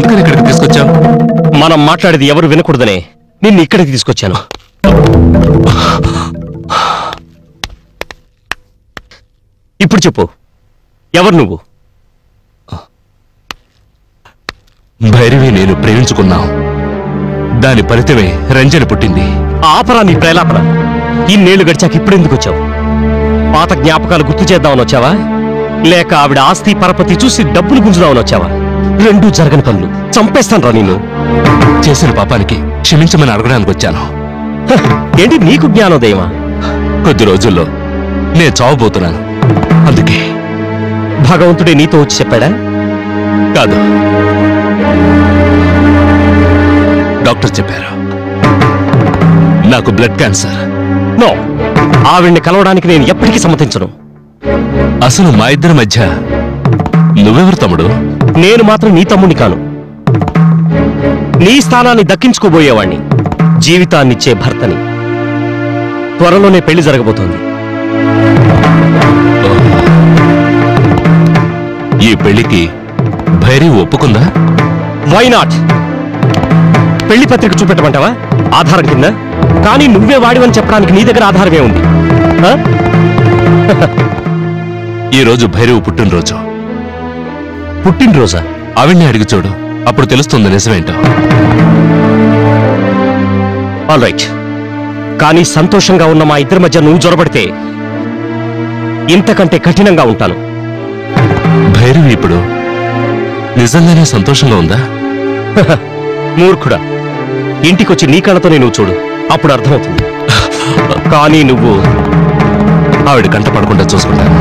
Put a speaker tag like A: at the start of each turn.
A: శంకర్ ఇక్కడికి తీసుకొచ్చావు?
B: మనం మాట్లాడేది ఎవరు వినకూడదనే నిన్ను ఇక్కడికి తీసుకొచ్చాను. ఇప్పుడు చెప్పు, ఎవరు నువ్వు?
A: భైరవి నేను ప్రేమించుకున్నాం. దాని ఫలితమే రంజని పుట్టింది.
B: ఆపరా నీ ప్రేలాపన. ఇన్నేళ్లు గడిచాక ఇప్పుడెందుకు వచ్చావు? పాత జ్ఞాపకాలు గుర్తు చేద్దామని వచ్చావా, లేక ఆవిడ ఆస్తి పరపతి చూసి డబ్బులు గుంజుదామని వచ్చావా? రెండూ జరగని పనులు. చంపేస్తాను రా నిన్ను.
A: చేసిన పాపానికి క్షమించమని అడగడానికి వచ్చాను.
B: ఏంటి నీకు జ్ఞానోదయమా?
A: కొద్ది రోజుల్లో నేను చావబోతున్నాను. అందుకే.
B: భగవంతుడే నీతో వచ్చి చెప్పాడా?
A: కాదు, డాక్టర్ చెప్పారు. నాకు బ్లడ్ క్యాన్సర్.
B: నో, ఆవిడ్ని కలవడానికి నేను ఎప్పటికీ సమ్మతించను.
A: అసలు మా ఇద్దరి మధ్య నువ్వెవరు తమ్ముడు?
B: నేను మాత్రం నీ తమ్ముడిని కాను. నీ స్థానాన్ని దక్కించుకోబోయేవాణ్ణి, జీవితాన్నిచ్చే భర్తని. త్వరలోనే పెళ్లి జరగబోతోంది.
A: ఈ పెళ్లికి భైరవి ఒప్పుకుందా?
B: Why not? పెళ్లి పత్రిక చూపెట్టమంటావా ఆధారం కింద? కానీ నువ్వే వాడివని చెప్పడానికి నీ దగ్గర ఆధారమే ఉంది.
A: ఈ రోజు భైరవి పుట్టినరోజు.
B: పుట్టినరోజా?
A: ఆవిడ్ని అడిగి చూడు, అప్పుడు తెలుస్తుంది నిజమేంటో.
B: All right. కానీ సంతోషంగా ఉన్న మా ఇద్దరి మధ్య నువ్వు జొరబడితే ఇంతకంటే కఠినంగా ఉంటాను.
A: భైరవి ఇప్పుడు నిజంగానే సంతోషంగా ఉందా?
B: మూర్ఖుడా, ఇంటికొచ్చి నీ కళ్ళతోనే నువ్వు చూడు, అప్పుడు అర్థమవుతుంది. కానీ నువ్వు
A: ఆవిడ కంట పడకుండా చూసుకుంటాను.